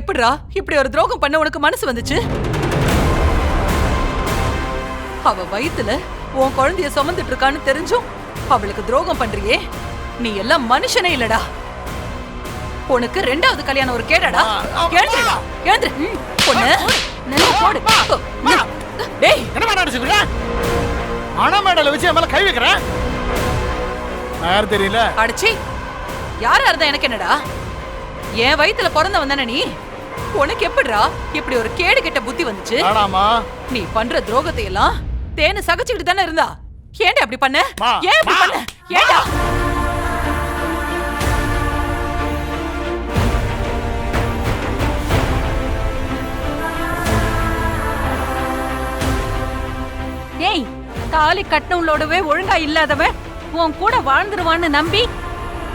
எப்படிடா இப்படி ஒரு துரோகம் பண்ண உனக்கு மனசு வந்துச்சு? அவ வயித்துல உன் குழந்தைய சுமந்துட்டு இருக்கான்னு தெரிஞ்சும் அவளுக்கு துரோகம் பண்றியே, நீ எல்லாம் மனுஷனே இல்லடா. உனக்கு ரெண்டாவது கல்யாணம் ஒரு கேடாடா. எழுந்துரு பொண்ணு, நல்லா போடு. டேய், என்ன பண்ண மணமேடல வச்சு என் மேல கை வைக்கிறேன். யார் தெரியல அடிச்சி யாரா இருந்தா எனக்கு என்னடா? என் வயித்துல பிறந்தவன் தானே நீ. உனக்கு எப்படிடா இப்படி ஒரு கேடு கெட்ட புத்தி வந்துச்சு? நீ பண்ற துரோகத்தை எல்லாம் தேனு சகிச்சுக்கிட்டு தானே இருந்தா. ஏன்டா அப்படி பண்ண? ஏன் அப்படி பண்ண? ஏன்டா? ஏய், தாலி கட்டினவளோடவே ஒழுங்கா இல்லாதவன் உன் கூட வாழ்ந்துருவான்னு நம்பி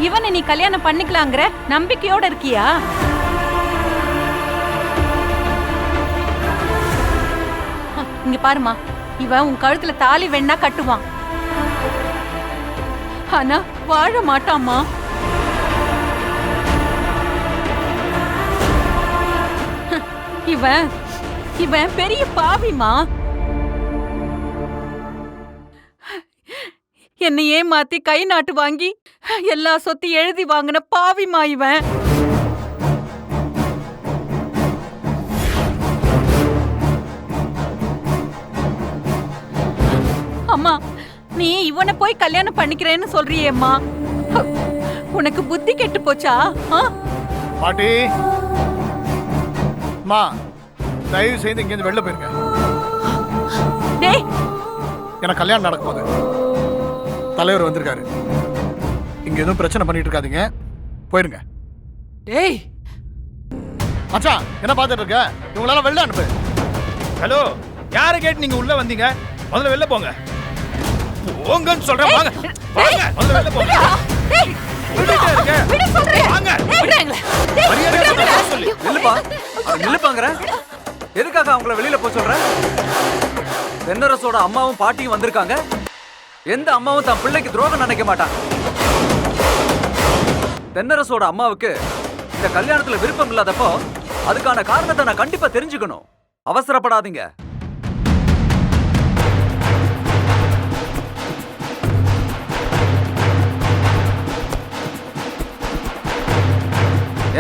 இவனை நீ கல்யாணம் பண்ணிக்கலாங்கிற நம்பிக்கையோட இருக்கியா? இங்க பாருமா, இவன் உன் கழுத்துல தாலி வேணா கட்டுவான், ஆனா வாழ மாட்டாமா. இவன் இவன் பெரிய பாவிமா. என்னை ஏமாத்தி கை நாட்டு வாங்கி எல்லா சொத்து எழுதி வாங்கின பாவிமா இவன். அம்மா, நீ இவனை போய் கல்யாணம் பண்ணிக்கிறேன்னு சொல்றியேம்மா, உனக்கு புத்தி கெட்டு போச்சா? பாட்டி, மா, தயவு செய்து இங்க வெளில போயிருங்க. டேய், எனக்கு கல்யாணம் நடக்க போகுது. தலைவர் வந்திருக்காரு. இங்க எதுவும் பிரச்சனை பண்ணிட்டு இருக்காதீங்க, போயிருங்க. டேய் மச்சான், என்ன பார்த்துட்டு இருக்க? இவங்களெல்லாம் வெளில அனுப்பு. ஹலோ, யாரை கேட்டு நீங்க உள்ள வந்தீங்க? முதல்ல வெளில போங்க. போங்கன்னு சொல்றேன். வாங்க வாங்க, முதல்ல வெளில போங்க. டேய், சொல்லிட்டே இருக்கேன். விடு சொல்றேன். வாங்க. விடுறீங்களா? மரியாதையா சொல்லு. நில்லுப்பா, நில்லுப்பாங்கற. எதுக்காக அவங்கள வெளியில போக சொல்ற? தென்னரசோட அம்மாவும் பாட்டியும் வந்திருக்காங்க. எந்த அம்மாவும் தன் பிள்ளைக்கு துரோகம் நினைக்க மாட்டாங்க. தென்னரசோட அம்மாவுக்கு இந்த கல்யாணத்துல விருப்பம் இல்லாதப்போ அதுக்கான காரணத்தை நான் கண்டிப்பா தெரிஞ்சுக்கணும். அவசரப்படாதீங்க.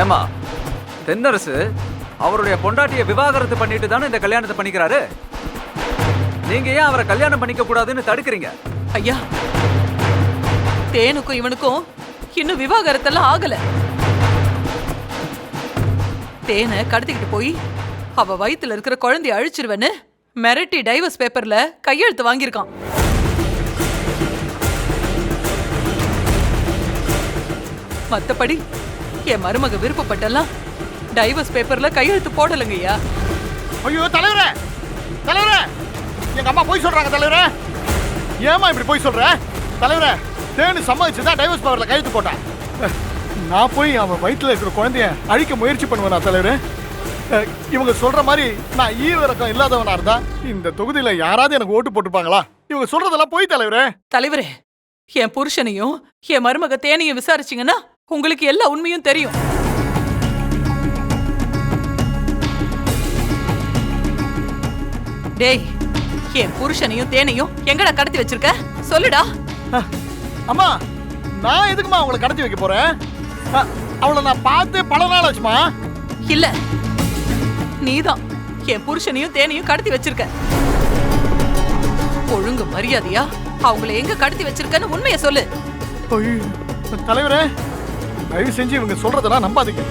ஏமா, தென்னரசு அவருடைய பொண்டாட்டியை விவாகரத்து பண்ணிட்டு தானே இந்த கல்யாணத்தை பண்ணிக்கிறாரு. நீங்க ஏன் அவரை கல்யாணம் பண்ணிக்க கூடாதுன்னு தடுக்கிறீங்க? ஐயா, தேனுக்கும் இவனுக்கும் இன்னும் விவாகரத்தெல்லாம் ஆகல. தேனை கடத்திக்கிட்டு போய் அவ வயித்துல இருக்கிற குழந்தைய அழிச்சிருவேன்னு மிரட்டி டைவர்ஸ் பேப்பர்ல கையெழுத்து வாங்கியிருக்கான். மத்தபடி என் மருமக விருப்பப்பட்டெல்லாம் டைவர்ஸ் பேப்பர்ல கையெழுத்து போடலங்க ஐயா. ஐயோ தலைவரே, தலைவரே, எங்க அம்மா போய் சொல்றாங்க தலைவரே. ஏமா இப்படி போய் சொல்ற? தலைவரே, தேனு சம்மதிச்சுதான் டைவர்ஸ் பேப்பர்ல கையெழுத்து போட்டான். நான் போய் அவன் வயிற்றுல இருக்கிற குழந்தைய அழிக்க முயற்சி பண்ணுவேனா தலைவரே? இவங்க சொல்ற மாதிரி நான் ஈவிரக்கம் இல்லாதவனா இருந்தா இந்த தொகுதியில யாராவது எனக்கு ஓட்டு போட்டுப்பாங்களா? இவங்க சொல்றதெல்லாம் போய் தலைவரே. தலைவரே, என் புருஷனையும் என் மருமக தேனையும் விசாரிச்சீங்கன்னா உங்களுக்கு எல்லா உண்மையும் தெரியும். டேய், என் புருஷனையும் தேனையும் எங்கடா கடத்தி வச்சிருக்க? சொல்லுடா. அம்மா, நான் எதுக்குமா அவங்களை கடத்தி வைக்க போறேன்? அவளை நான் பார்த்து பல நாள் ஆச்சுமா. இல்ல, நீதான் என் புருஷனையும் தேனையும் கடத்தி வச்சிருக்க. ஒழுங்கு மரியாதையா அவங்களை எங்க கடத்தி வச்சிருக்கன்னு உண்மையை சொல்லு. தலைவரே, தயவு செஞ்சு இவங்க சொல்றதெல்லாம் நம்பாதீங்க.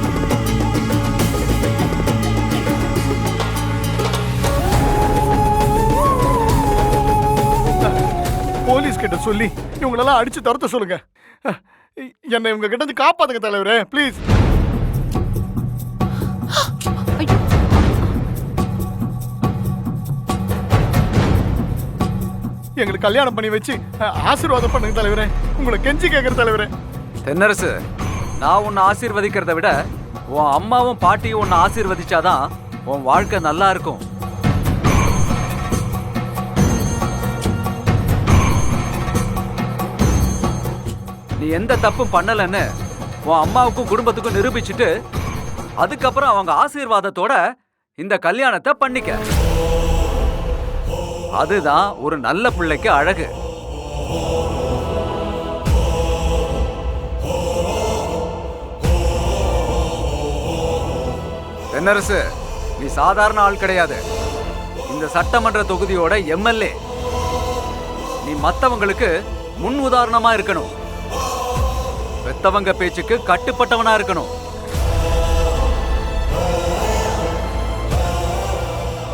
போலீஸ் கிட்ட சொல்லி இவங்களெல்லாம் அடிச்சு துரத்த சொல்லுங்க. என்னை இவங்க கிட்ட இருந்து காப்பாத்துங்க தலைவரே, ப்ளீஸ். எங்களுக்கு கல்யாணம் பண்ணி வச்சு ஆசீர்வாதம் பண்ணுங்க தலைவரே, உங்களை கெஞ்சி கேட்கிற தலைவரே. தென்னரசு, நான் உன்னை ஆசீர்வதிக்கிறத விட உன் அம்மாவும் பாட்டியும் உன்னை ஆசீர்வதிச்சாதான் உன் வாழ்க்கை நல்லா இருக்கும். நீ எந்த தப்பும் பண்ணலன்னு உன் அம்மாவுக்கும் குடும்பத்துக்கும் நிரூபிச்சுட்டு அதுக்கப்புறம் அவங்க ஆசீர்வாதத்தோட இந்த கல்யாணத்தை பண்ணிக்க. அதுதான் ஒரு நல்ல பிள்ளைக்கு அழகு. தென்னரசு, நீ சாதாரண ஆள் கிடையாது. இந்த சட்டமன்ற தொகுதியோட எம்எல்ஏ. நீ மத்தவங்களுக்கு முன் உதாரணமா இருக்கணும். பெத்தவங்க பேச்சுக்கு கட்டுப்பட்டவனா இருக்கணும்.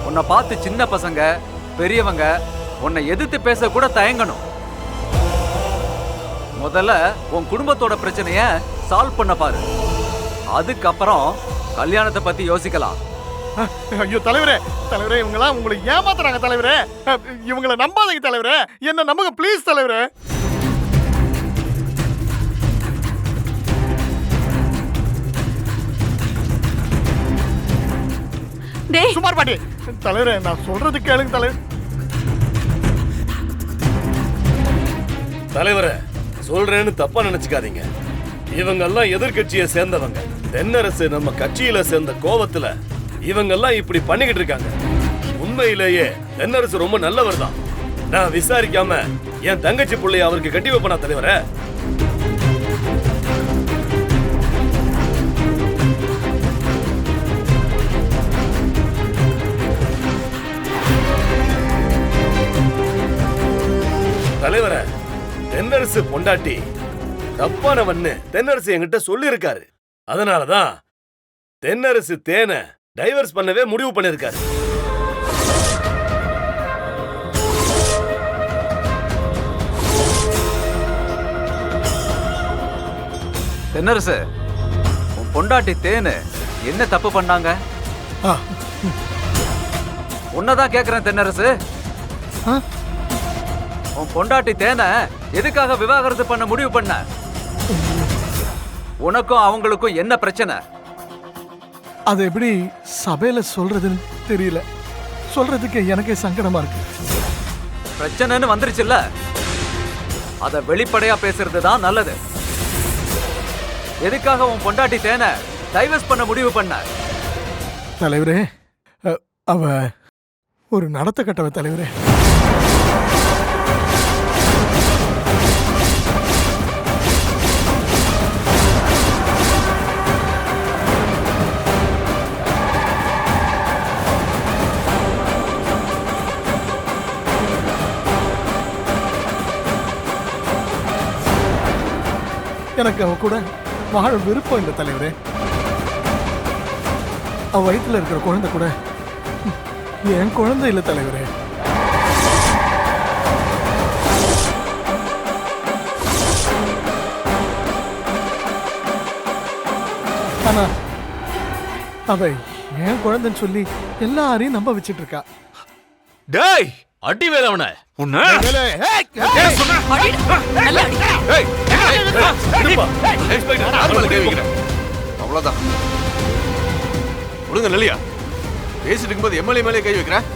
உன்னை பார்த்து சின்ன பசங்க பெரியவங்க உன்னை எதிர்த்து பேச கூட தயங்கணும். முதல்ல உன் குடும்பத்தோட பிரச்சனைய சால்வ் பண்ண பாரு. அதுக்கப்புறம் கல்யாணத்தை பத்தி யோசிக்கலாம். ஐயோ தலைவரே, தலைவரே இவங்கெல்லாம் உங்களை ஏமாத்துறாங்க தலைவரே. இவங்களை நம்பாதீங்க தலைவரே, என்ன நம்புங்க ப்ளீஸ் தலைவரே. டேய் சுமார் பாட்டி, தலைவரே நான் சொல்றது கேளுங்க தலைவர். தலைவரே, சொல்றேன்னு தப்பா நினைச்சுக்காதீங்க. இவங்கெல்லாம் எதிர்கட்சியை சேர்ந்தவங்க. தென்னரசு நம்ம கட்சியில சேர்ந்த கோவத்துல இவங்கெல்லாம் இப்படி பண்ணிக்கிட்டு இருக்காங்க. உண்மையிலேயே தென்னரசு ரொம்ப நல்லவர் தான். நான் விசாரிக்காம என் தங்கச்சி பிள்ளைய அவருக்கு கட்டி வைப்பனா தலைவரே? தலைவரே, தென்னரசு பொண்டாட்டி தப்பானவன்னு தென்னரசு என்கிட்ட சொல்லி இருக்காரு. அதனாலதான் தென்னரசு தேனை டைவர்ஸ் பண்ணவே முடிவு பண்ணிருக்காரு. தென்னரசு, உன் பொண்டாட்டி தேனு என்ன தப்பு பண்ணாங்க? உன்னதான் கேக்குறேன் தென்னரசு. உன் பொண்டாட்டி தேனை எதுக்காக விவாகரத்து பண்ண முடிவு பண்ண? உனக்கும் அவங்களுக்கும் என்ன பிரச்சனை? அது எப்படி சபையில சொல்றதுன்னு தெரியல. சொல்றதுக்கு எனக்கே சங்கடமா இருக்கு. பிரச்சனைன்னு வந்துருச்சுல்ல, அத வெளிப்படையா பேசுறது தான் நல்லது. எதுக்காக உன் பொண்டாட்டி தேனை டைவர்ஸ் பண்ண முடிவு பண்ண? தலைவரே, அவ ஒரு நடத்த கட்டவ தலைவரே. எனக்கு அவ கூட வாழ விருப்பம் இல்லை தலைவரே. அவ வயிற்றுல இருக்கிற குழந்தை கூட என் குழந்தை இல்லை தலைவரே. ஆனா அவ என் குழந்தைன்னு சொல்லி எல்லாரையும் நம்ப வச்சிட்டு இருக்கா. டேய், அடி வேலை அவனை. உன்ன அவ்வளவுதான். ஒழுங்க இல்லையா? பேசிட்டு இருக்கும்போது எம்எல்ஏ மேலே கை வைக்கிறேன்.